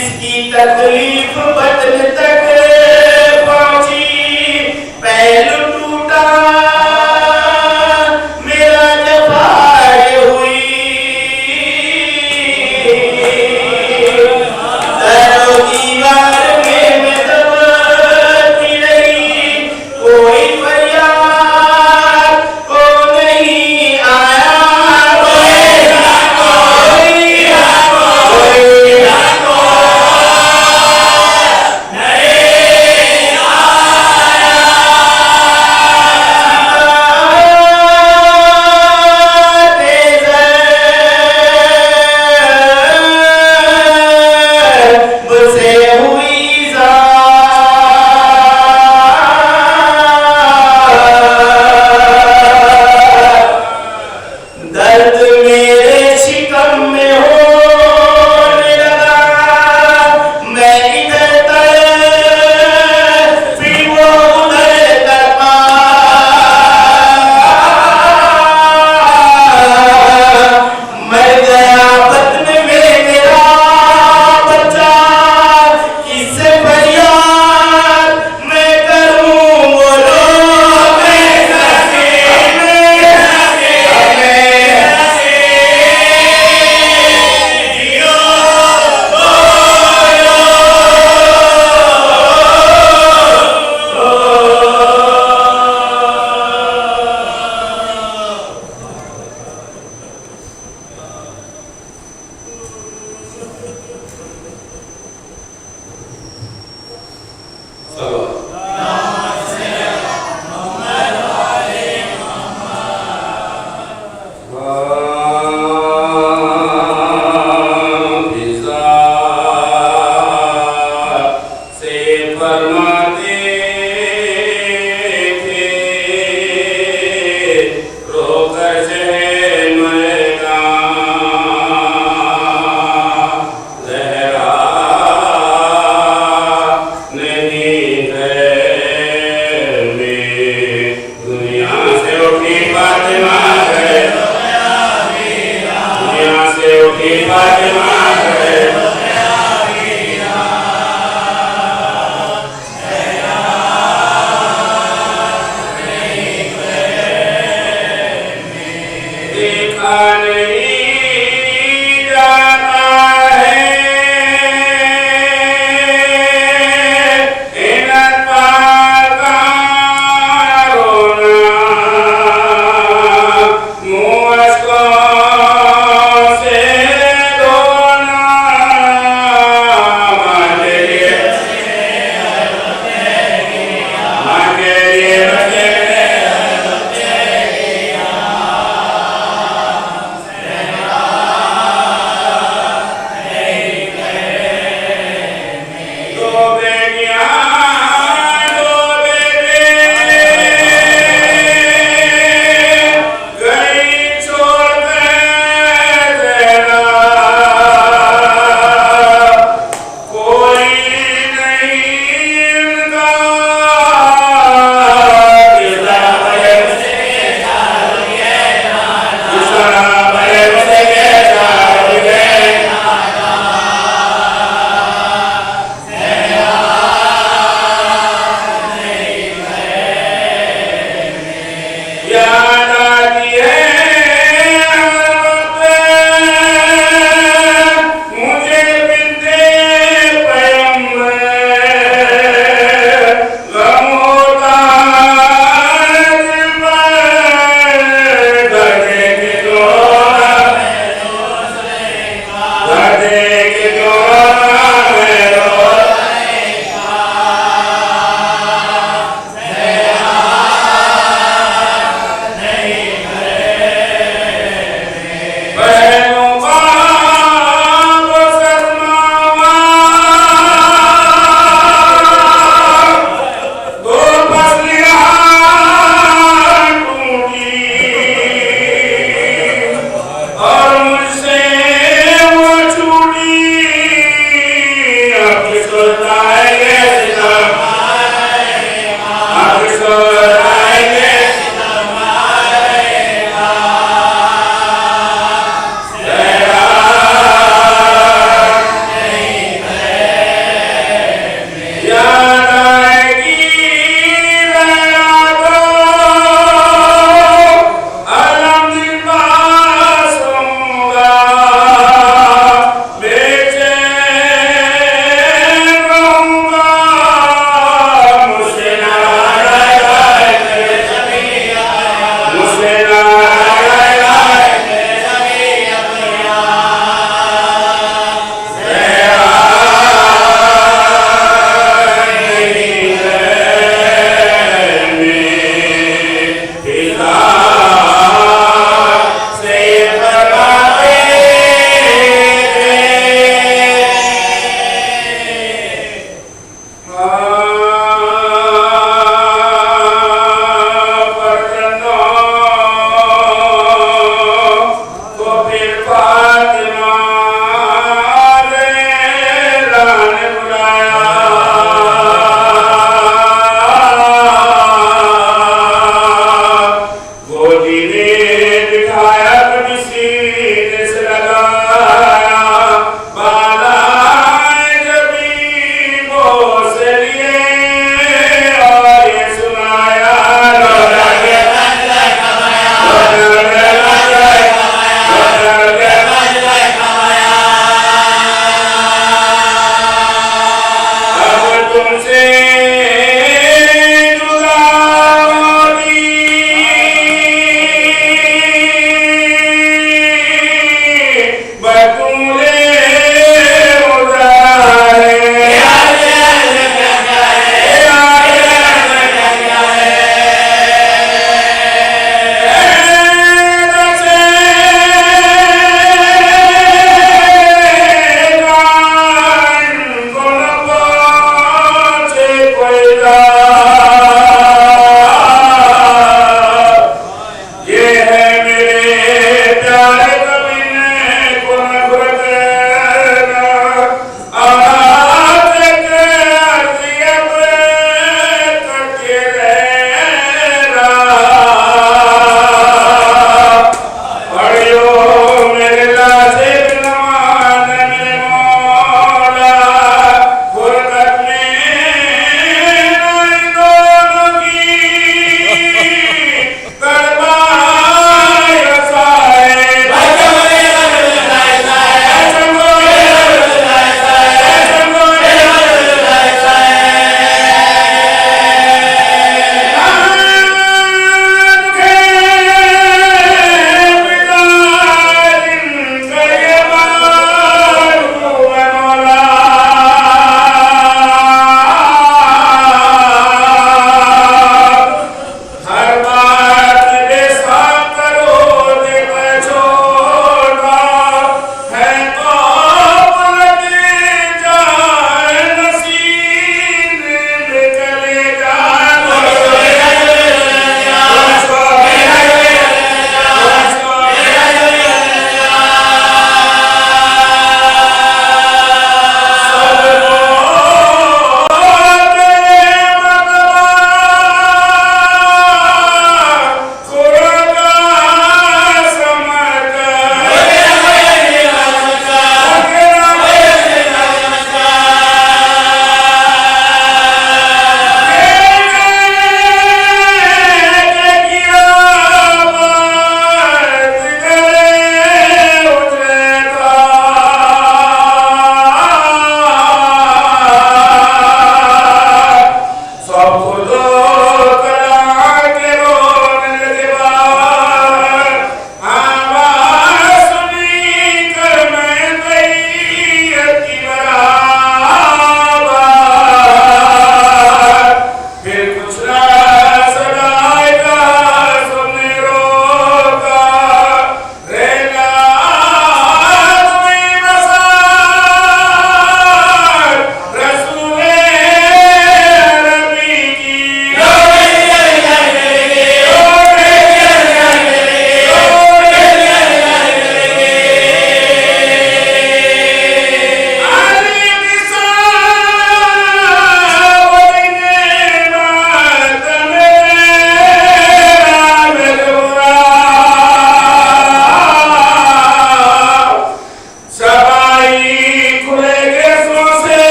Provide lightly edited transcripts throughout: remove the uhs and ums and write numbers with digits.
इसकी तकलीफ बदन तक पहुंची, पहलू टूटा मेरा जफाए हुई, दरो दीवार में मैं दबती रही, कोई फरियाद को नहीं आया,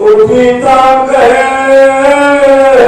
उठिता करे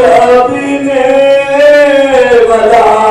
शादी में बता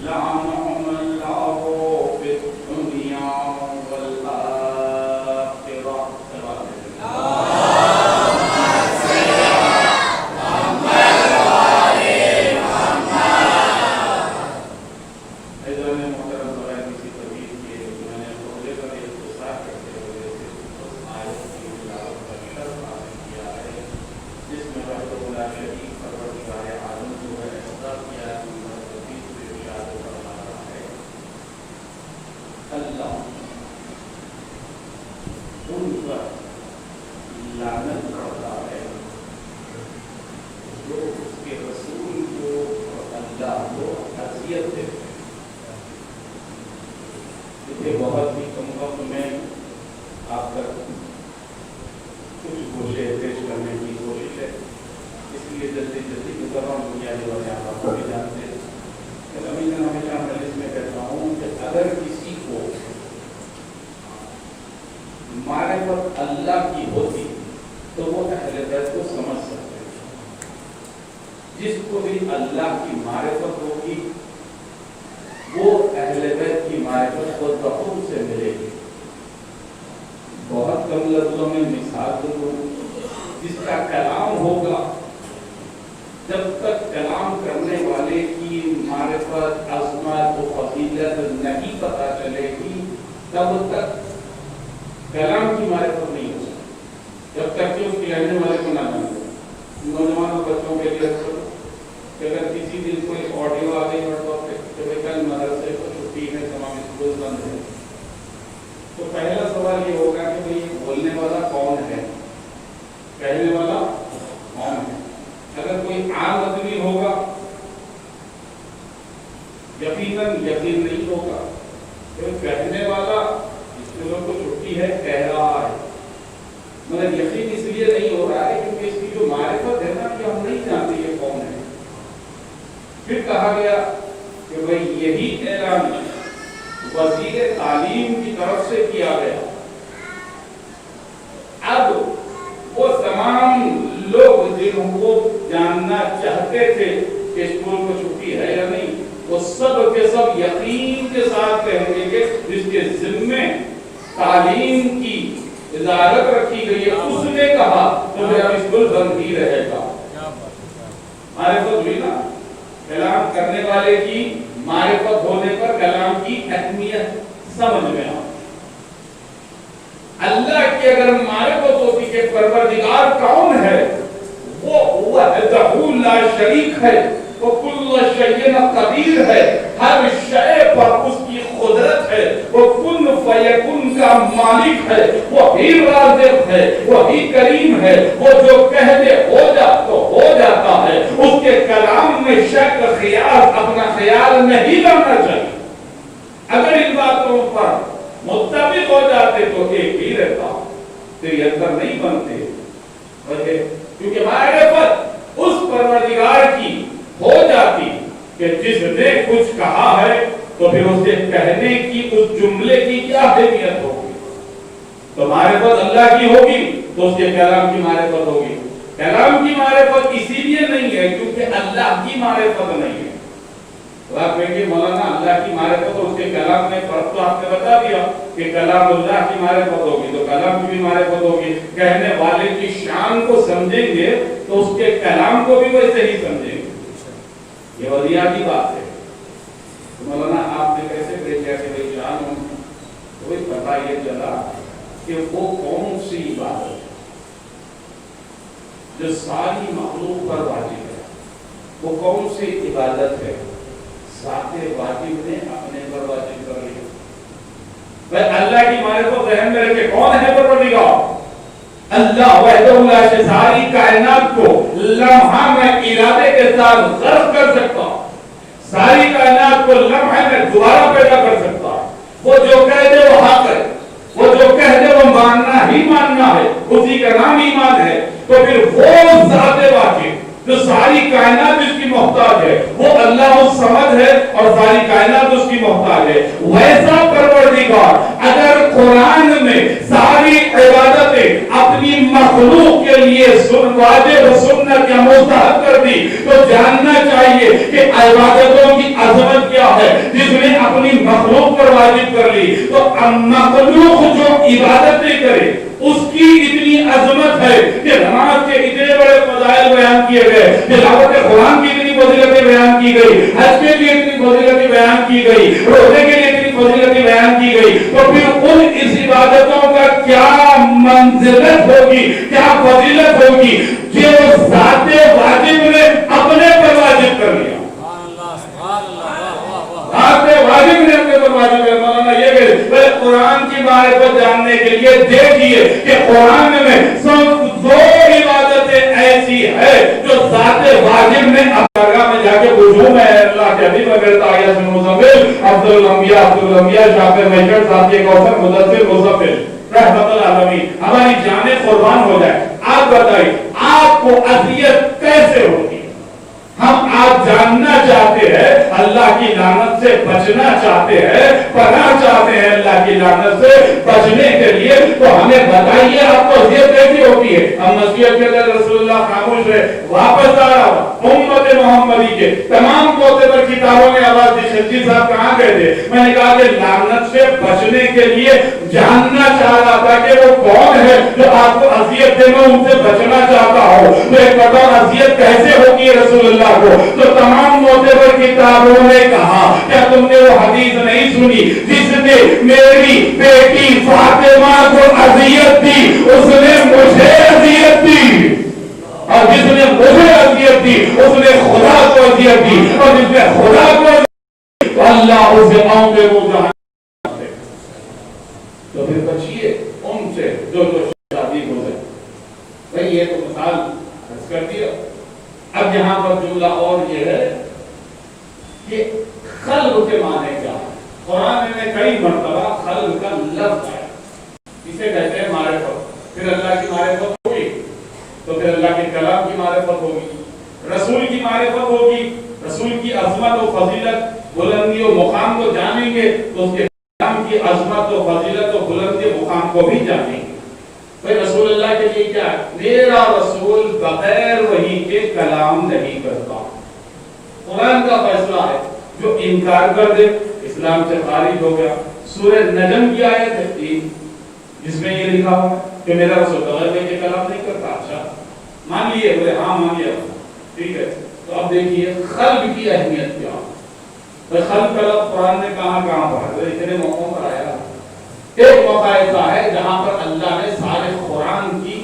لعنهم الله في الدنيا अल्लाह उन पर लानत करता है जो उसके रसूल को और अल्लाह को अज़ियत देते हैं। इसे बहुत ही कम वक्त में आप तक कुछ गोशे पेश करने की कोशिश है, इसलिए जल्दी जल्दी गुजर रहा हूँ। बुनियादी बातें आपको भी जानते हैं। अभी मैं हमेशा मजलिस में कहता हूँ कि अगर किसी को मारिफत अल्लाह की होती तो वो अहले बैत को समझ सकते हैं। जिसको भी अल्लाह की मारिफत होगी वो अहले बैत की मारिफत खुद बखुद से मिलेगी। बहुत कम लफ्जों में मिसाल दूं, जिसका कलाम होगा, जब तक कलाम करने वाले की मारिफत अज़मत व फज़ीलत नहीं पता चलेगी तब तक कलाम की मारिफत नहीं हो सकती, जब तक कि उसके कहने वाले को ना जाने। नौजवानों बच्चों के लिए अगर किसी दिन कोई ऑडियो आ गई व्हाट्सएप पे तो भाई कल मदरसे को छुट्टी है, तमाम स्कूल बंद है, तो पहला सवाल ये होगा कि भाई बोलने वाला कौन है, कहने वाला कौन है। अगर कोई आम आदमी होगा यकीन नहीं होगा, तो कहने वाला स्कूलों को छुट्टी है कह रहा है, मगर यकीन इसलिए नहीं हो रहा है क्योंकि इसकी जो मारिफत है ना कि हम नहीं जानते ये कौन है। फिर कहा गया कि भाई यही ऐलान वज़ीर तालीम की तरफ से किया गया। अब वो तमाम लोग जिनको जानना चाहते थे कि स्कूल को छुट्टी है या नहीं, वो सब के सब यकीन के साथ कहेंगे कि जिसके जिम्मे तालीम की इजाजत रखी गई है उसने कहा तो मेरा स्कूल बंद ही रहेगा। मारिफत हुई ना, कलाम करने वाले की मारिफत होने पर कलाम की अहमियत समझ में आ। अल्लाह की अगर मारिफत होती कि परवरदिगार कौन है, वो वहदहू ला शरीक है, वो कुल्ल शैइन कदीर है, हर शय पर उसकी कुदरत है, वो कुन फयकुन का मालिक है, वो ही राज़िक है, वो ही करीम है, वो जो कह दे हो जाता है। उसके कलाम में शक ख्याल अपना ख्याल नहीं लाना चाहिए। अगर इन बातों पर मुत्तफिक हो जाते तो एक ही रहता, तो ये अंतर नहीं बनते। क्योंकि मारिफत उस परवरदिगार की हो जाती कि जिसने कुछ कहा है तो फिर उससे कहने की उस जुमले की क्या अहमियत होगी। तो मारिफत अल्लाह की होगी तो उसके कलाम की मारिफत होगी। कलाम की मारिफत इसीलिए नहीं है क्योंकि अल्लाह की मारिफत नहीं है। तो आप कहेंगे मौलाना अल्लाह की मारिफत और उसके कलाम में फर्क तो आपने बता दिया कि कलाम अल्लाह की मारिफत होगी तो कलाम की भी मारिफत होगी। कहने वाले की शान को समझेंगे तो उसके कलाम को भी वैसे ही समझेंगे। ये वदिया की बात है। तो मौलाना आपने कैसे भेजा कि भाई जान तो भाई पता ये चला कि वो कौन सी इबादत है जो सारी मखलूक पर वाजिब है। वो कौन सी इबादत है साथे वाजिब ने अपने पर वाजिब कर लिया। भाई अल्लाह की मारिफत ज़हन में रखे कौन है परवरदिगार? अल्लाह वहदहू ला शरीक, सारी कायनात को लम्हा में इरादे के साथ गर्क कर सकता, सारी कायनात को लम्हे में दोबारा पैदा कर सकता। वो जो कह दे वो हक है, वो जो कह दे वो मानना ही मानना है, उसी का नाम ईमान है। तो फिर वो ज़ाते वाजिब जो सारी कायनात उसकी मोहताज है, वो अल्लाह समद है और सारी कायनात उसकी मोहताज है। वैसा परवरदिगार अगर कुरान में सारी इबादतें अपनी मखलूक के लिए वाजिब सुन्नत या मुस्तहब कर दी तो जानना चाहिए कि इबादतों की अजमत क्या है जिसने अपनी मखलूक पर वाजिब कर ली। तो मखलूक जो इबादतें करे उसकी इतनी अजमत है कि नमाज के इतने बड़े फज़ाइल बयान किए गए, तिलावत कुरान की इतनी फजीलतें बयान की गई, हज के लिए इतनी फजीलतें बयान की गई, रोजे के लिए इतनी फजीलतें बयान की गई। तो फिर उन इस इबादतों का क्या मंजिलत होगी, क्या फजीलत होगी जो ज़ाते वाजिब ने अपने पर वाजिब कर लिया। ज़ाते वाजिब ने अपने पर वाजिब कर, मौलाना ये कहे मारिफत जानने के लिए देखिए कि कुरान में सिर्फ 2 इबादतें ऐसी है जो ज़ाते वाजिब में दरगाह में जाके वुजू में अल्लाह के हबीब अगर ताया मुज़म्मिल अब्दुल अंबिया शाफिर मैशर साथी कौसर मुदस्सिर मुज़म्मिल रहमतुल आलमीन हमारी जाने कुर्बान हो जाए। आप बताइए आपको अज़ियत कैसे होती है? हम आज जानना चाहते हैं, अल्लाह की लानत से बचना चाहते हैं, पनाह चाहते हैं अल्लाह की लानत से बचने के लिए, तो हमें बताइए आपको अज़ियत कैसी होती है? हम नसीहत के लिए रसूलुल्लाह खामोश है, वापस आ रहा हूं उम्मत मोहम्मदी के तमाम पोते पर किताबों ने आवाज दी। शकील साहब कहां गए थे? मैंने कहा कि लानत से बचने के लिए जानना चाह रहा था कि वो कौन है जो आपको अज़ियत दे, मैं उनसे बचना चाहता हूं। तो एक बताओ अज़ियत कैसे होगी रसूलुल्लाह को? तो तमाम मोतेबर किताबों ने कहा, क्या तुमने वो हदीस नहीं सुनी जिसने मेरी बेटी फातिमा को अज़ियत दी उसने मुझे अज़ियत दी, और जिसने मुझे अज़ियत दी उसने खुदा को अज़ियत दी, और जिसने खुदा को तो अल्लाह उसे आऊंगे वो जहां। तो फिर बचिए उनसे जो शादी हो जाए। भाई ये तो मिसाल कर दिया। अब यहां पर जुमला और ये है कि खल्क़ के माने क्या है? कुरान में कई मर्तबा खल्क़ का लफ्ज़ है, इसे कहते हैं मारिफत। फिर अल्लाह की मारिफत होगी तो फिर अल्लाह के कलाम की मारिफत होगी, रसूल की मारिफत होगी, रसूल की अज़मत और फजीलत बुलंदी और मुकाम को जानेंगे तो उसके कलाम की अज़मत और फजीलत और बुलंदी और मुकाम को भी जानेंगे। भाई रसूलुल्लाह के लिए क्या है? मेरा रसूल बगैर वही के कलाम नहीं करता। कुरान का फैसला है, जो इनकार कर दे इस्लाम से खारिज हो गया। सूरह नजम की आयत है 3 जिसमें ये लिखा हुआ है कि मेरा रसूल बगैर वही के कलाम नहीं करता। अच्छा मान लिए? बोले हाँ मान लिया, ठीक है। तो अब देखिए खल्क़ की अहमियत क्या है। तो खल्क़ का लफ्ज़ कुरान ने कहां पढ़ा? तो इतने मौकों पर आया। एक मौका ऐसा है जहां पर अल्लाह ने सारे कुरान की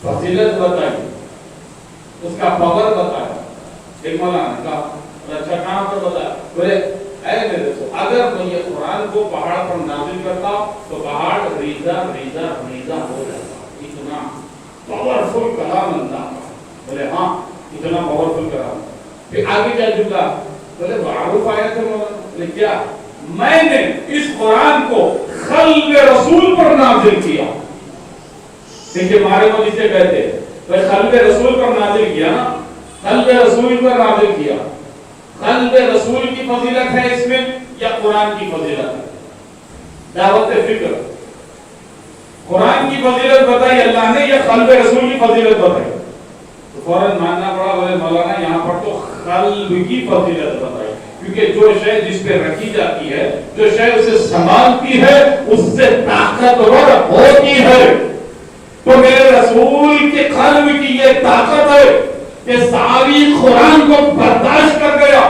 फजीलत बताई, उसका पावर बताया। एक मौलाना ने कहा अच्छा कहां पर बताया? बोले ऐ मेरे दोस्तों, अगर मैं ये कुरान को पहाड़ पर नाज़िल करता तो पहाड़ रीज़ा रीज़ा रीज़ा हो जाता। इतना पावरफुल कलाम अल्लाह का। बोले हाँ इतना पावरफुल कलाम। फिर आगे क्या जुमला? बोले मारूफ आयत है मौलाना। बोले क्या? मैंने इस कुरान को खल्क़ रसूल पर नाज़िल किया। देखिए मारे को जिसे कहते हैं तो खल्क़ रसूल पर नाज़िल किया ना, खल्क़ रसूल पर नाज़िल किया। खल्क़ रसूल की फजीलत है इसमें या कुरान की फजीलत है? दावत फिक्र, कुरान की फजीलत बताई अल्लाह ने या खल्क़ रसूल की फजीलत बताई? तो फौरन मानना पड़ा बोले मौलाना यहाँ पर तो खल्क़ की फजीलत बताई, क्योंकि जो शय जिस पे रखी जाती है, जो शय उसे संभालती है, उससे ताकतवर होती है। तो मेरे रसूल के कल्ब की ये ताकत है कि सारी कुरान को बर्दाश्त कर गया।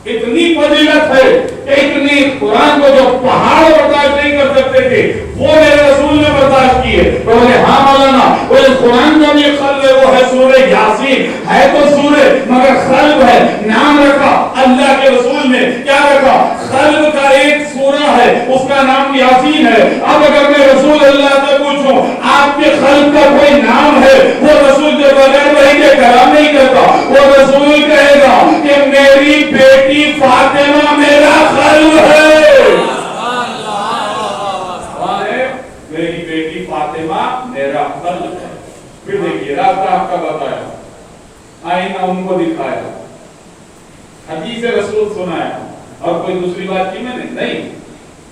इतनी फजीलत है कि इतनी कुरान को जो पहाड़ बर्दाश्त नहीं कर सकते थे वो मेरे रसूल ने बर्दाश्त किए। तो बोले हाँ मौलाना, वो कुरान का भी कल्ब है, वो है सूरह यासीन, है तो सूरह मगर कल्ब है। नाम रखा अल्लाह के रसूल ने, क्या रखा? कल्ब का एक सूरा है उसका नाम यासीन है। अब अगर मैं रसूल अल्लाह से पूछूं आपके कल्ब का कोई नाम है, वो रसूल जो बगैर वही के कलाम नहीं करता, वो रसूल कहेगा कि मेरी बेटी फातिमा मेरा कल्ब है। मेरी बेटी फातिमा मेरा कल्ब है। फिर देखिए रास्ता आपका बताया, आईना उनको दिखाया, हदीस रसूल सुनाया, और कोई दूसरी बात की मैंने नहीं।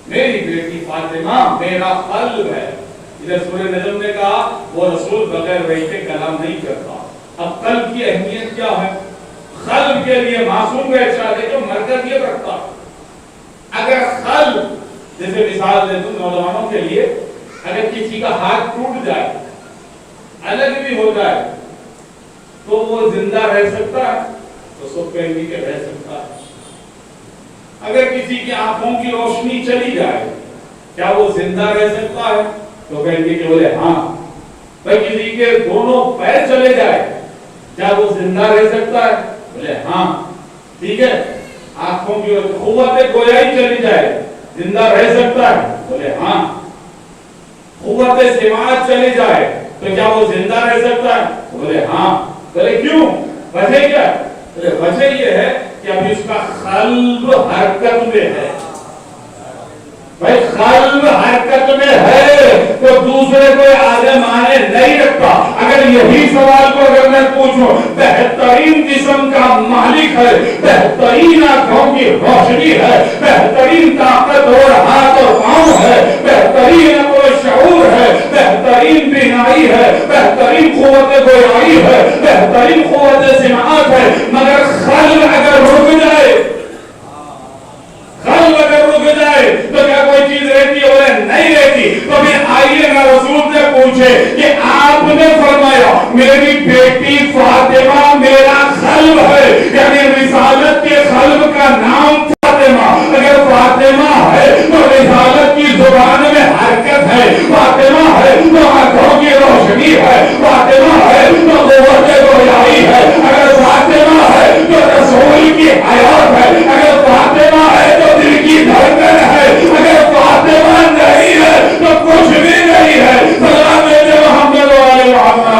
मेरी बेटी फातिमा मेरा कल्ब है। इधर सूरह नजम ने कहा वो रसूल बगैर वही के कलाम नहीं करता। अब कल्ब की अहमियत क्या है? कल्ब के लिए मासूम का इरशाद है जो मरकजियत रखता। अगर कल्ब, जैसे मिसाल दे दूं नौजवानों के लिए, अगर किसी का हाथ टूट जाए, अलग भी हो जाए, तो वो जिंदा रह सकता है? तो सब कहेंगे कि रह सकता है। अगर किसी की आंखों की रोशनी चली जाए, क्या वो जिंदा रह सकता है? तो कहेंगे कि बोले हाँ। भाई किसी के दोनों पैर चले जाए, क्या वो जिंदा रह सकता है? बोले हाँ। ठीक है, आंखों की कुव्वत गोयाई चली जाए, जिंदा रह सकता है? बोले हाँ। कुव्वत सिमात चली जाए तो क्या वो जिंदा रह सकता है? बोले हाँ। बोले क्यों? वजह क्या? वजह ये है कि अभी उसका कल्ब हरकत में है। भाई कल्ब हरकत में है तो दूसरे को आगे माने नहीं रखता। अगर यही सवाल को अगर मैं पूछूं, बेहतरीन जिस्म का मालिक है, बेहतरीन आंखों की रोशनी है, बेहतरीन ताकत और हाथ और पांव है, बेहतरीन कोई शऊर है, बेहतरीन बीनाई है, बेहतरीन कुव्वत गोयाई है, बेहतरीन कुव्वत सिमात है, मगर कल्ब अगर रुक जाए, कल्ब अगर रुक जाए तो क्या कोई चीज रहती है? बोले नहीं रहती। तो फिर आइए ना रसूल से पूछे कि आपने फरमाया मेरी बेटी फातिमा मेरा कल्ब है, यानी रिसालत के कल्ब का नाम फातिमा। अगर फातिमा है तो रिसालत की जुबान में हरकत है, फातिमा है तो आंखों की रोशनी है, फातिमा है तो कुव्वत गोयाई है, अगर फातिमा है तो रसूल की हयात है, अगर फातिमा है तो दिल की धड़कन है, अगर फातिमा नहीं है तो कुछ भी नहीं है। सलाम मेरे मोहम्मद वाले मोहम्मद।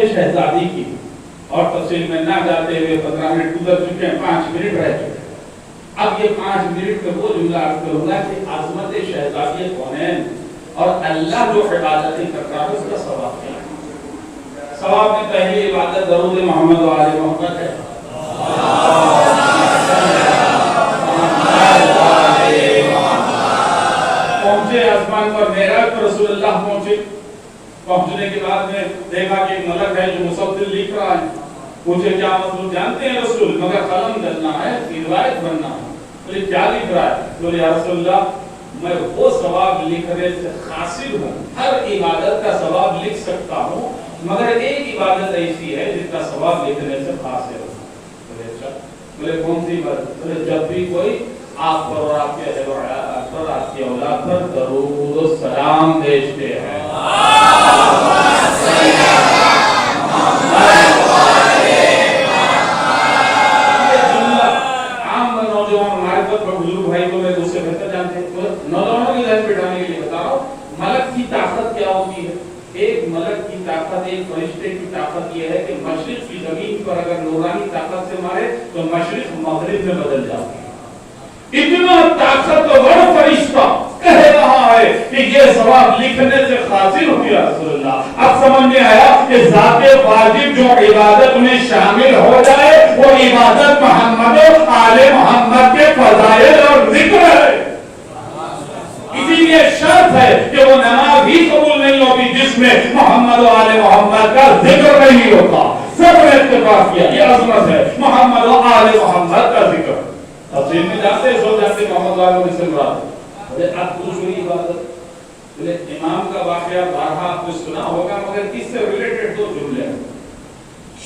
शहजादी की और तफसील में ना जाते हुए 15 मिनट गुजर चुके हैं, 5 मिनट रह चुके हैं। अब ये 5 मिनट में वो जुमला अर्ज करूंगा कि अज़मत शहजादी कौनैन और अल्लाह जो इबादतें करता है उसका सवाब क्या है। सवाब में पहली इबादत दरूद मोहम्मद व आले मोहम्मद है। पहुंचे आसमान पर मेराज पर रसूलुल्लाह पहुंचे। पहुंचने के बाद में देखा कि एक मलक है जो मुसद्दिल लिख रहा है। पूछे क्या मतलब जानते हैं रसूल, मगर कलम करना है, रिवायत बनना है। बोले क्या लिख रहा है? बोले या रसूलल्लाह मैं वो सवाब लिखने से हासिल हूँ, हर इबादत का सवाब लिख सकता हूँ, मगर एक इबादत ऐसी है जिसका सवाब लिखने से हासिल हूँ। बोले अच्छा। बोले कौन सी बात? बोले जब भी कोई आप पर और आपके पर आपकी औलाद पर दरूद और सलाम भेजते हैं। आम नौजवान मार्फत पर बुजुर्ग भाई को मैं उससे बेहतर जानते हैं, नौजवानों की ध्यान बिठाने के लिए बता रहा हूँ। मलक की ताकत क्या होती है? एक मलक की ताकत, एक फरिश्ते की ताकत यह है कि मशरिक की जमीन पर अगर नूरानी ताकत से मारे तो मशरिक मगरिब में बदल जाती है। इतना ताकतवर फरिश्ता कह रहा है कि ये सवाब लिखने से हासिल हुई रसूलुल्लाह। अब समझ में आया कि ज़ाते वाजिब जो इबादत में शामिल हो जाए वो इबादत मोहम्मद और आले मोहम्मद के फज़ाइल और जिक्र है। इसीलिए शर्त है कि वो नमाज ही कबूल नहीं होती जिसमें मोहम्मद और आले मोहम्मद का जिक्र नहीं होता। सबने इत्तेफाक किया ये अज़मत है मोहम्मद और आले मोहम्मद का जिक्र। तफसीर में जाते सो जाते मोहम्मद वालों में सुन रहा था। बोले अब दूसरी इबादत, बोले इमाम का वाकया बारहा आपने सुना होगा, मगर इससे रिलेटेड दो जुमले हैं।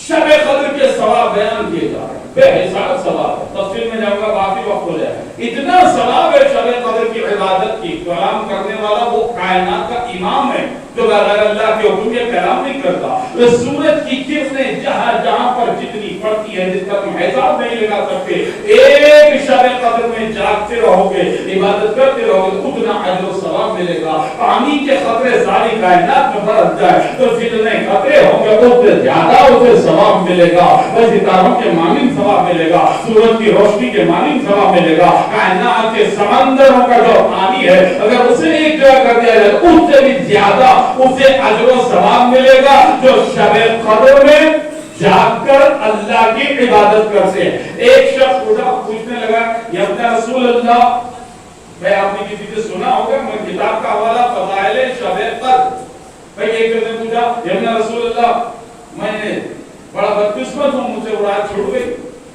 शब कद्र के सवाब बयान किए जा रहे हैं, बेहिसाब सवाब है। तफसीर में जाऊंगा काफी वक्त हो जाए। इतना सवाब है शब कद्र की इबादत की, कलाम करने वाला वो कायनात का इमाम है जो बगैर अल्लाह के हुक्म के कलाम नहीं करता। वो सूरज की किरणें जहां जहां पर जितनी पड़ती है जिसका तुम हिसाब नहीं लगा सकते, एक शब कद्र में जागते रहोगे, इबादत करते रहोगे, उतना अजर और सवाब मिलेगा। पानी के खतरे सारी कायनात में बरस जाए तो जितने खतरे होंगे उससे ज्यादा उसे सवाब मिलेगा। सितारों के मानिंद सवाब मिलेगा, सूरज की रोशनी के मानिंद सवाब मिलेगा। कायनात के समंदरों का जो पानी है अगर उसे एक जगह कर दिया जाए उससे भी ज्यादा उसे अजर और सवाब मिलेगा जो शब कद्र में जागकर अल्लाह की इबादत करते हैं। एक शख्स पूछने लगा या रसूल अल्लाह भाई आपने किसी से सुना होगा, मैं किताब का हवाला फज़ाइल शब कद्र। भाई एक ने पूछा या रसूलल्लाह मैंने बड़ा बदकिस्मत हूं, मुझसे उड़ान छूट गई।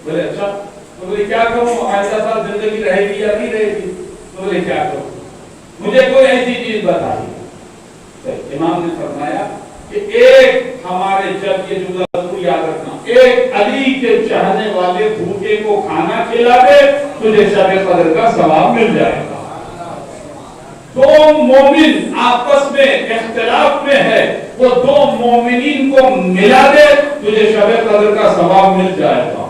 बोले अच्छा, तो बोले क्या करूं, आइंदा साल जिंदगी रहेगी या नहीं रहेगी? तो बोले क्या करूं, मुझे कोई ऐसी चीज बताइए। तो इमाम ने फरमाया कि एक हमारे जब ये जुमला जरूर याद रखना, एक अली के चाहने वाले भूखे को खाना खिला दे, तुझे शब कद्र का सवाब मिल जाएगा। दो मोमिन आपस में इख्तिलाफ में है, वो दो मोमिनीन को मिला दे, तुझे शब कद्र का सवाब मिल जाएगा।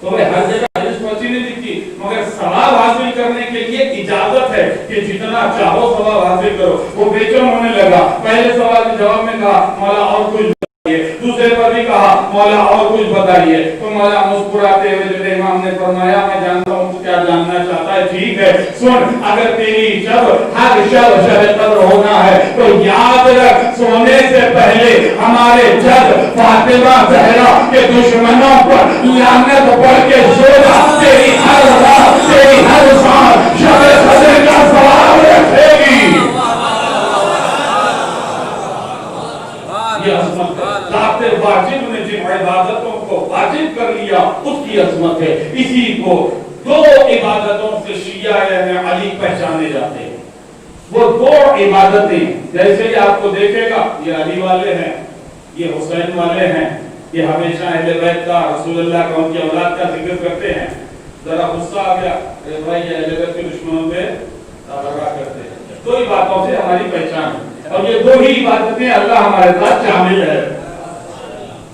तो भाई हर जगह हदीस पहुंची नहीं दिखती, मगर सवाब हासिल करने के लिए इजाजत है कि जितना चाहो सवाब हासिल करो। वो बेचैन होने लगा, पहले सवाल के जवाब में कहा मौला और कुछ बताइए, दूसरे पर भी कहा मौला और कुछ बताइए। तो मौला मुस्कुराते हुए जो इमाम ने फरमाया मैं जानता हूँ तू क्या जानना चाहता है, ठीक है सुन, अगर तेरी शब हर शब शब कद्र होना है तो याद रख सोने से पहले हमारे जद फातिमा ज़हरा के दुश्मनों पर लानत पढ़ के सोना, तेरी हर रात तेरी हर सांस शब कद्र का सवाब रखेगी। ये अज़मत है, ज़ाते वाजिब ने जिन इबादतों को वाजिब कर लिया उसकी अज़मत है। इसी को दो इबादतों से शिया अली पहचाने जाते हैं। वो दो इबादतें जैसे ही आपको देखेगा ये अली वाले हैं, ये हुसैन वाले हैं, ये हमेशा अहले बैत का रसूलुल्लाह का उनकी औलाद का जिक्र करते हैं। जरा गुस्सा आ गया, अरे भाई ये अहले बैत के दुश्मनों पे तबर्रा करते हैं। दो ही बातों से हमारी पहचान है, और ये दो ही इबादतें अल्लाह हमारे साथ शामिल है,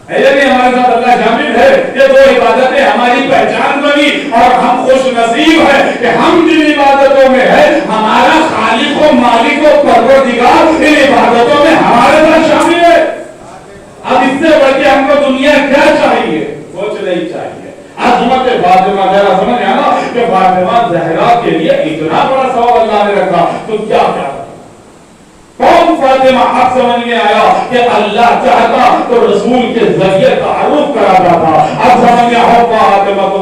हमारे साथ अल्लाह शामिल है। ये दो इबादतें हमारी पहचान बनी और हम खुश नसीब है कि हम जिन इबादतों में है हमारा खालिक व मालिक व परवरदिगार इन इबादतों में हमारे साथ शामिल है। अब इससे बढ़ के हमको दुनिया क्या चाहिए, कुछ नहीं चाहिए। अज़मत फातिमा ज़हरा समझ आना कि फातिमा ज़हरा के लिए इतना बड़ा सवाब अल्लाह ने रखा, तो क्या क्या कौन फातिमा? अब समझ में आया कि अल्लाह चाहता तो रसूल के जरिए तारुफ कराता था। अब समझ में आया फातिमा तो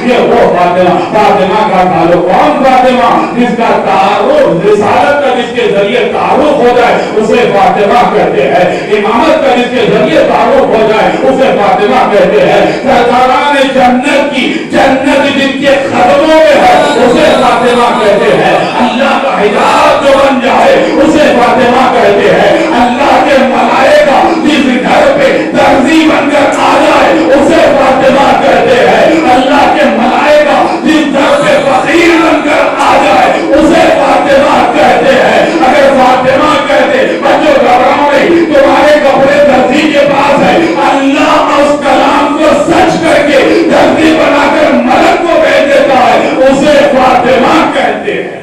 ये वो फातिमा का ताल्लुक कौन फातिमा जिसका तारुफ रिसालत का जिसके जरिए तारुफ हो जाए उसे फातिमा कहते हैं। इमामत का जिसके जरिए तारुफ हो जाए उसे फातिमा कहते हैं। सरकाराने जन्नत की जन्नत जिनके कदमों में है उसे फातिमा कहते हैं। अल्लाह का हिजाब जो बन जाए उसे फातिमा कहते हैं। अल्लाह के मलाइका जिस घर पे दर्जी बनकर आ जाए उसे फातिमा कहते हैं। अल्लाह के मलाइका जिस घर पे फकीर बनकर आ जाए उसे फातिमा कहते हैं। अगर फातिमा कहते बच्चों घबराओ नहीं, तुम्हारे कपड़े दर्जी के पास है, अल्लाह उस कलाम को सच करके दर्जी बनाकर मलक को भेज देता है, उसे फातिमा कहते हैं।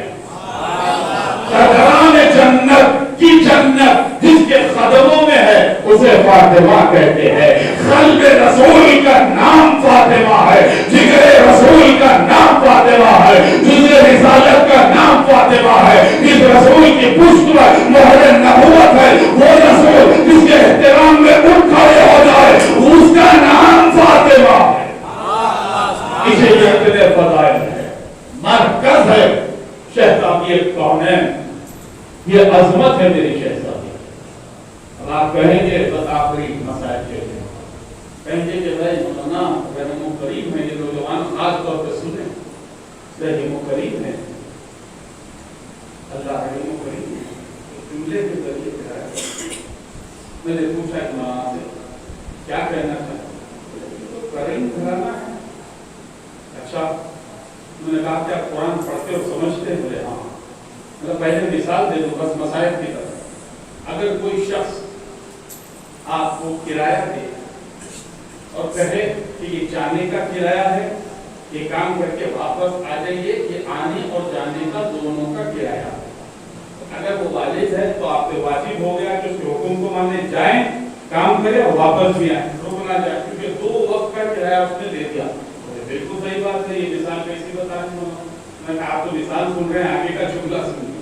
जन्नत की जन्नत जिसके कदमों में है उसे फातिमा कहते हैं। क़ल्ब रसूल का नाम फातिमा है, जिगरे रसूल का नाम फातिमा है, जुज़े रिसालत का नाम फातिमा है। इस रसूल की पुष्ट पर मोहर नबूवत है, वो रसूल जिसके एहतराम में उठ खड़े हो जाए उसका नाम फातिमा है। इसे यकीन फज़ाइल है, मरकज़ है शहज़ादी कौनैन, ये अजमत है मेरी शहज़ादी। अब आप कहेंगे बस आखिरी मसाइल के लिए कहेंगे कि भाई मौलाना रहमो करीम है, ये नौजवान खास तौर पर सुने रहमो करीम है, अल्लाह रहमो करीम है, जुमले के जरिए कराया। मैंने पूछा कि मौलाना से क्या कहना चाहते, तो करीम घराना है। अच्छा, मैंने कहा क्या कुरान पढ़ते हो समझते हैं? बोले हाँ। मतलब पहले मिसाल दे दो बस मसाइल की तरह। अगर कोई शख्स आपको किराया दे और कहे कि ये जाने का किराया है, ये काम करके वापस आ जाइए, ये आने और जाने का दोनों का किराया है। अगर वो वाजिब है तो आप पे वाजिब हो गया कि उसके हुक्म को मानने जाएं, काम करें और वापस भी आए, रुक ना जाए, क्योंकि 2 वक्त का किराया उसने दे दिया। बिल्कुल सही बात है, ये मिसाल कैसी बता रही हूँ मैं, आप तो मिसाल सुन रहे हैं, आगे का जुमला सुनिए।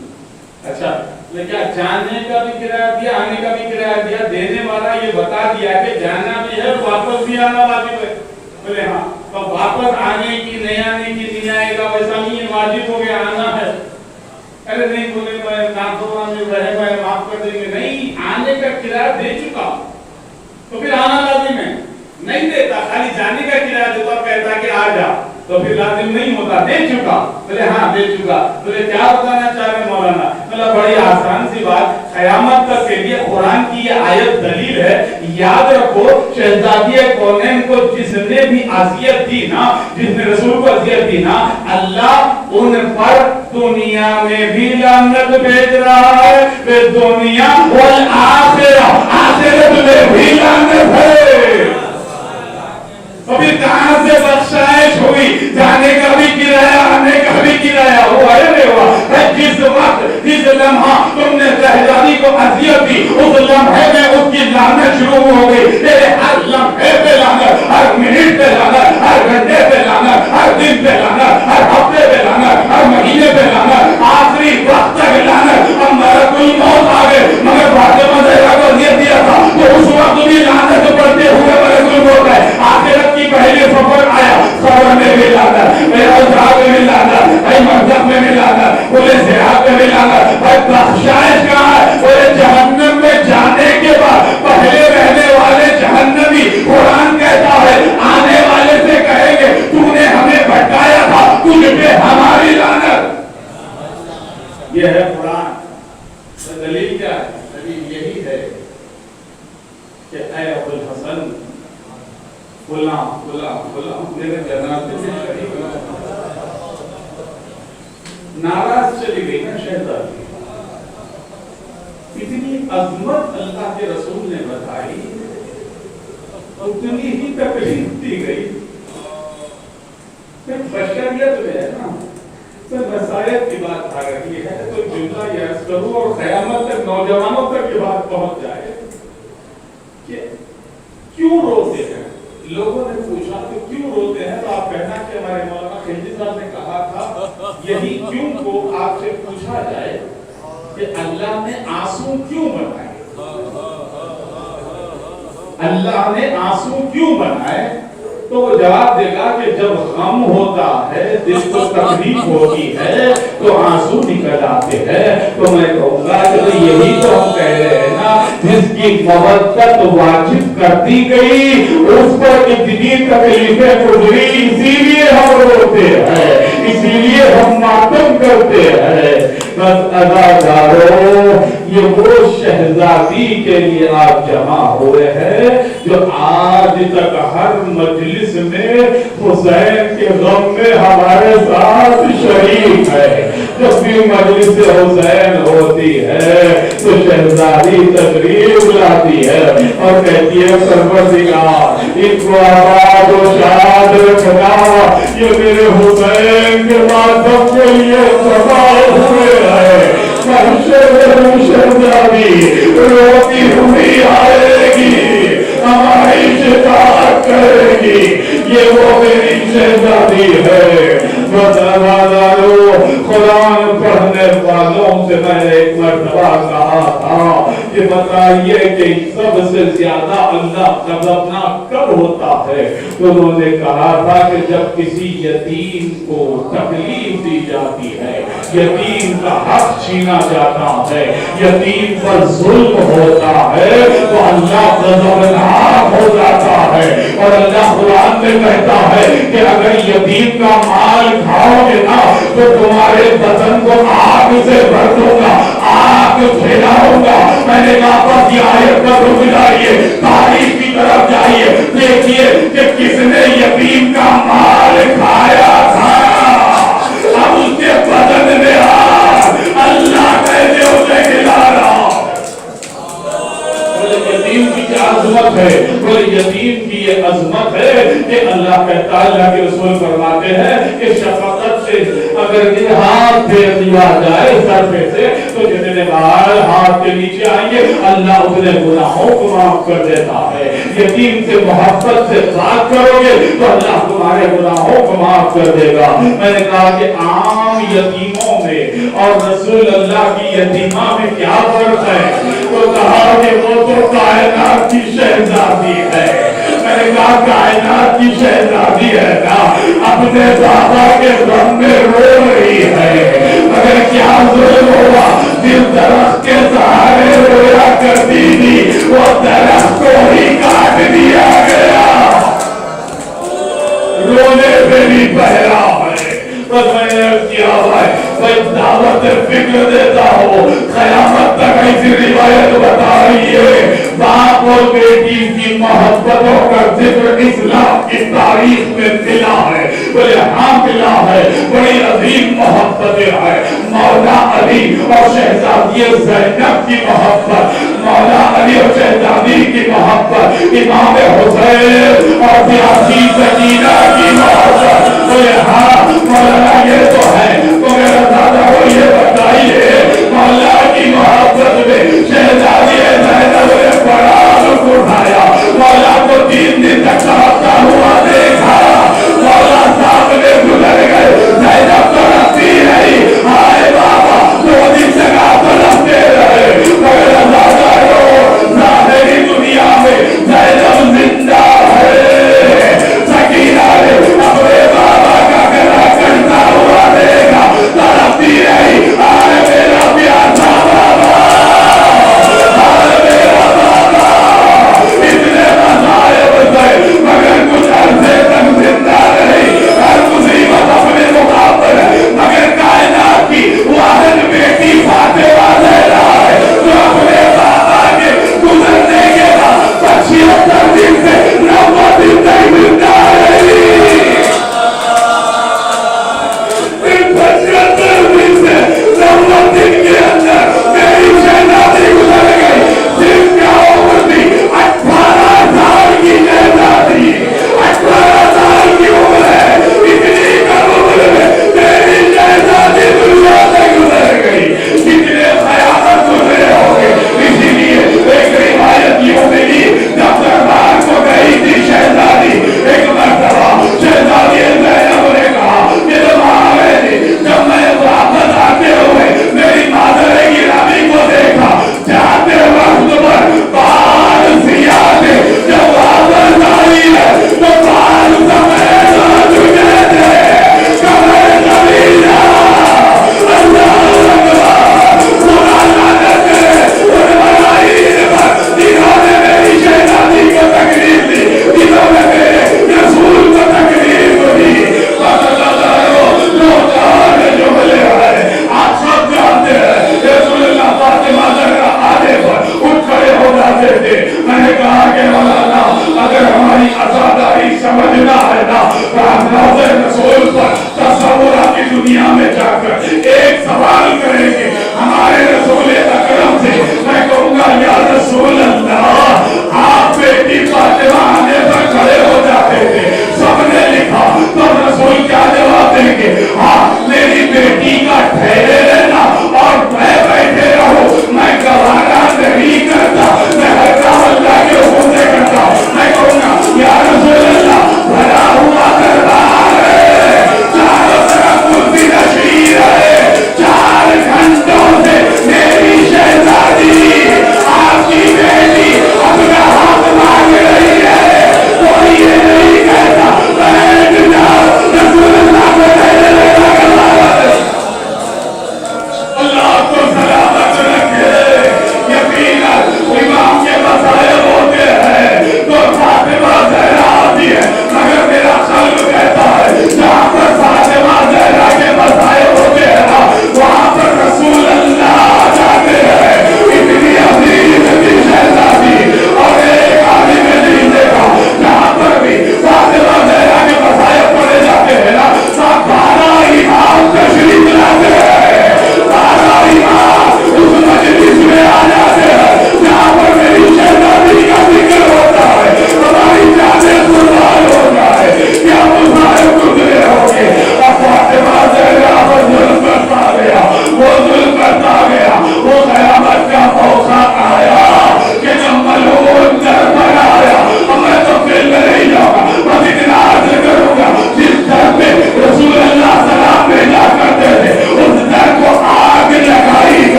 अच्छा, लेकिन जाने का भी किराया दिया, आने का भी किराया दिया, देने वाला ये बता दिया कि जाना भी है वापस भी आना वाजिब है। बोले हाँ, तो वापस आने की नहीं आने की नहीं आएगा वैसा नहीं है, वाजिब हो गया आना है। अरे नहीं बोले मैं नाथों में रहे मैं माफ कर देंगे, नहीं आने का किराया दे चुका तो फिर आना लाजिम है। नहीं देता खाली जाने का किराया देता और कहता कि आ जा तो फिर लाजिम नहीं होता, दे चुका। बोले हाँ दे चुका। बोले क्या बताना चाह रहे मौलाना? मतलब बड़ी आसान सी बात, क़यामत तक के लिए कुरान की ये आयत दलील है। याद रखो शहजादी कौनैन को जिसने भी अज़ियत दी ना, जिसने रसूल को अज़ियत दी ना, अल्लाह उन पर दुनिया में भी लानत भेज रहा है, फिर दुनिया वल आखिरत में भी लानत है। अभी कहां से बख्शाइश हुई? जाने का भी किराया, आने का भी किराया हुआ है। जिस वक्त जिस लम्हा तुमने शहजादी को अज़ियत दी, उस लम्हे में उसकी लानत शुरू हो गई। तेरे हर लम्हे पे लानत, हर मिनट पे लानत, हर घंटे पे लानत, हर दिन पे लानत, हर हफ्ते पे लानत, हर महीने पे लानत, आखिरी वक्त तक लानत। अब मलकुल मौत आ गए, मगर फातिमा ज़हरा को अज़ियत दिया था तो उस वक्त भी लानत पड़ते हुए मलकुल मौत है। आखिरत की पहले सफर आया, खबर में भी लानत, मेरा उजाग में भी लानत, मरदब में भी लानत, बोले सिरात में भी लानत। बख्शाइश कहाँ है? बोले जहन्नम में जाने के बाद पहले रहने वाले जहन्नमी, कुरान कहता है आने वाले से कहेंगे तूने हमें भटकाया था, तुझ पे हमारी लानत। यह है कुरान। तो दलील क्या है? दलील यही है कि ऐ अबुल हसन गुलाम गुलाम गुलाम मेरे जनाज़े में शरीक नाराज चली गई ना शहजादी। इतनी अजमत अल्लाह के रसूल ने बताई, उतनी ही तकलीफ दी गई। बशरियत में है ना, तो मसायत की बात आ रही है तो जुमला यर्ज करूं और क़यामत तक नौजवानों तक ये बात पहुंच जाए कि क्यों रोते हैं। लोगों ने पूछा कि क्यों रोते हैं, तो आप कहना कि हमारे मौलाना खिलजी साहब ने कहा था यही क्यों को आपसे पूछा जाए कि अल्लाह ने आंसू क्यों बनाए, अल्लाह ने आंसू क्यों बनाए, तो वो जवाब देगा कि जब गम होता है, दिल को तकलीफ होती है तो आंसू निकल आते हैं। तो मैं कहूँगा कि यही तो हम कह रहे हैं ना, जिसकी मवद्दत वाजिब कर दी गई उस पर इतनी तकलीफें गुजरी, इसीलिए हम रोते हैं, इसीलिए हम मातम करते हैं। बस अदाकारों, ये वो शहजादी के लिए आप जमा हुए हैं जो आज तक हर मजलिस में हुसैन के गम में हमारे साथ शरीक है। जब भी मजलिस हुसैन होती है तो शहजादी तशरीफ लाती है और कहती है परवरदिगार इनको आबाद और शाद रखना, ये मेरे हुसैन के मातम के लिए सफा हुए है। शहजादी रोती हुई आएगी, हमारी शिकायत करेगी, ये वो मेरी शहजादी है। कुरान पढ़ने वालों से मैंने एक मर्तबा कहा था कि बताइए कि सबसे ज्यादा अल्लाह गज़बनाक कब होता है? तो उन्होंने कहा था कि जब किसी यतीम को तकलीफ दी जाती है, यतीम का हक छीना जाता है, यतीम पर जुल्म होता है, तो अल्लाह गज़बनाक हो जाता है। और अल्लाह कुरान में कहता है कि अगर यतीम का माल खाओगे ना तो तुम्हारे बदन को आग से भर दूंगा, आग फैलाऊंगा। मैंने वापस ये आयत पर रुक जाइए, तारीख की तरफ जाइए, देखिए कि किसने यतीम का माल खाया था। अब उसके बदन में आग, अल्लाह कैसे उसे खिला रहा। यतीम की क्या अजमत है, बोले यतीम की ये अजमत है कि अल्लाह कहता है, अल्लाह के रसूल फरमाते हैं कि शफकत से अगर ये हाथ फेर दिया जाए सर पे से तो जितने बाल हाथ के नीचे आएंगे अल्लाह उतने गुनाहों को माफ कर देता है। यतीम से मोहब्बत से बात करोगे तो अल्लाह तुम्हारे गुनाहों को माफ कर देगा। मैंने कहा कि आम यतीमों में और रसूल अल्लाह की यतीमा में क्या फर्क है? तो कहा कि वो तो कायनात की शहजादी है। मैंने कहा कायनात की शहजादी है ना, अपने बाबा के गम में रो रही है, मगर क्या जुल्म हुआ, जिस दरख्त के सहारे रोया करती थी वो दरख्त को ही काट दिया गया, रोने पे भी बहरा है। बस मैंने किया भाई दावत फिक्र देता हो, कयामत तक ऐसी रिवायत बता रही है, बाप और बेटी की मोहब्बतों का जिक्र इस्लाम की तारीख में मिला है। बोले हाँ मिला है, बड़ी अजीम मोहब्बतें हैं। मौला अली और शहजादी ज़ैनब की मोहब्बत, मौला अली और शहजादी की मोहब्बत, इमाम हुसैन और प्यासी सकीना की मोहब्बत। बोले हाँ मौलाना ये तो है, तो मेरा दादा हो ये बताइए मौला की मोहब्बत में शहजादी ज़ैनब ने बड़ा दुख उठाया, मौला को 3 दिन तक कहता हुआ देखा, मौला सामने गुजर गए, ज़ैनब तो रखती रही, हाय बाबा 2 दिन तक आप रखते रहे, मगर दादा रो ज़ाहिरी दुनिया में ज़ैनब जिंदा है। सकीना ने अपने बाबा का गला करता हुआ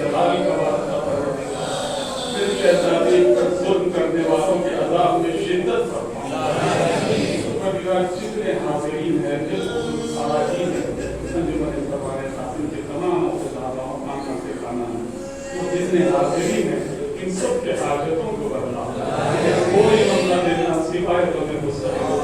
जलाल का वास्ता परवरदिगार, फिर शहजादी पर जुल्म करने वालों के अज़ाब में शिद्दत फरमा। परवरदिगार जितने हाज़िरीन हैं, जितने साराजीन हैं, अंजुमन दरबार कासिम के तमाम अहदेदारों मां के खाना तो जितने हाज़िरीन हैं, इन सब के हाजतों को बदला, कोई मसला देना सिवाय तुम्हें मुस्तक़िल।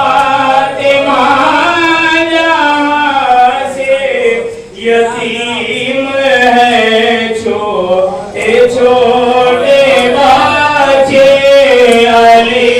फातिमा जहाँ से यतीम है छोटे छोटे बच्चे अली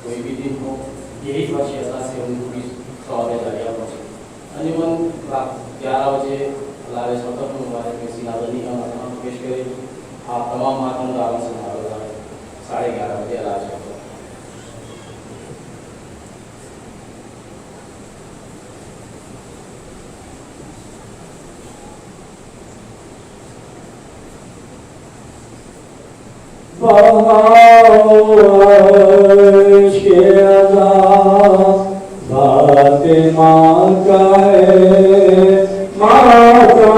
कोई भी दिन हो यही वर्षीयता से उनको भी 100 जारिया पहुँचे। अंजुमन 11 बजे अल्लाह स्वतः मुबारक में सिनादनी का मकाम पेश करेगी। आप तमाम मातम दावा से मालूम है 11:30 बजे अल्लाह स्वतः। के फातिमा का है माता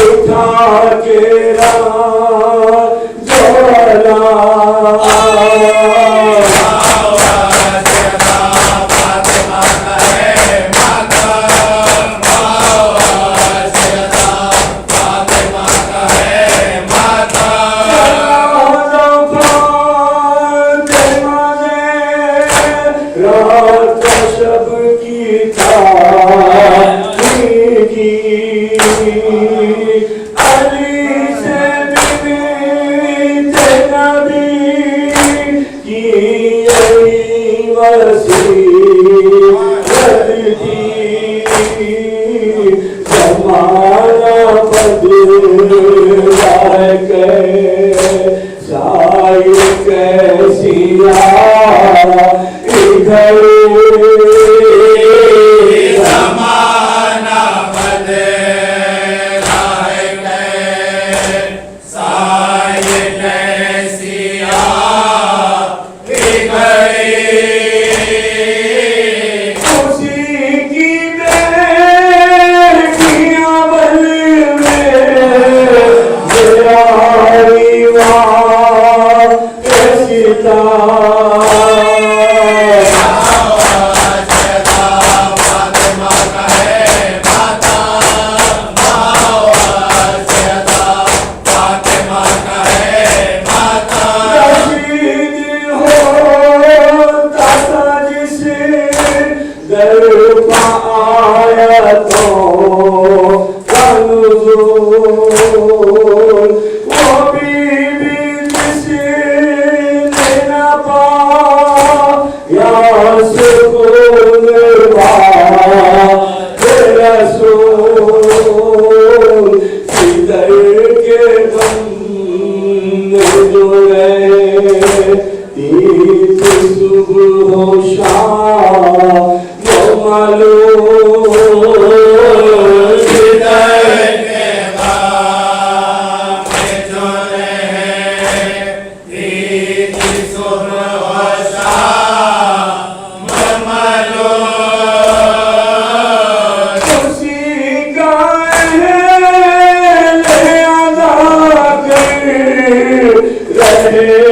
उठा के जो जमाना बदला है साए कैसिया गई उसी की बेटियां बल में मेरा परिवार कैसी था Hey